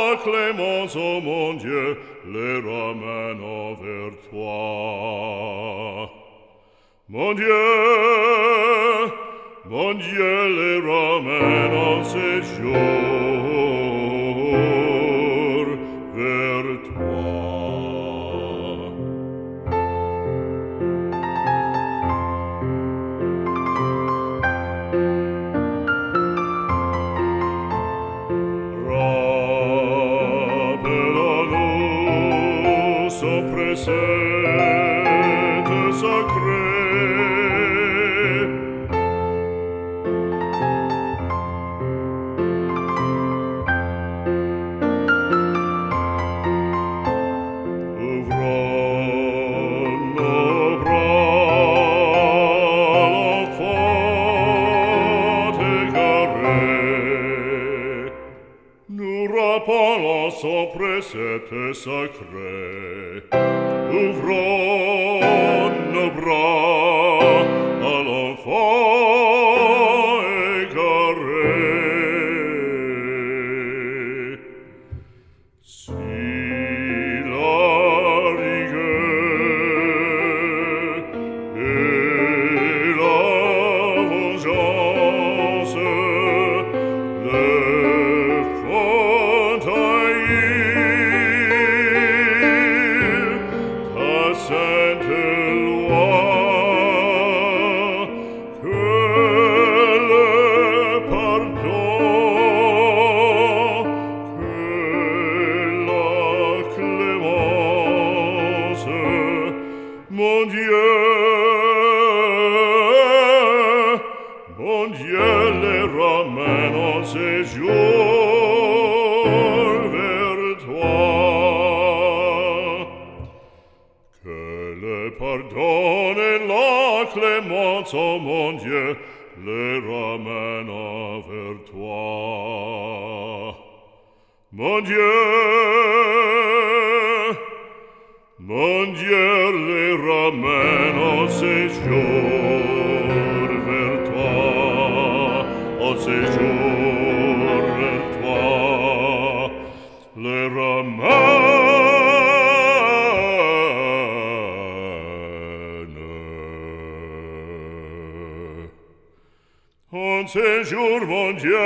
la clémence, ô mon Dieu, les ramène vers toi. Mon Dieu, les ramène en séjour vers toi. Rappelle-nous son précepte sacré. Ouvrons nos bras, l'enfant égaré. Nous rappelons son précepte sacré. Ouvrons nos bras à l'enfant égaré. Si la rigueur et la vengeance le font haïr ta sainte loi, que le pardon, que la clémence, mon Dieu, les ramène en séjour vers toi. Que le pardon et la clémence, ô mon Dieu, les ramène vers toi. Mon Dieu, les ramène en séjour vers toi, en séjour vers toi, les ramène en séjour, mon Dieu.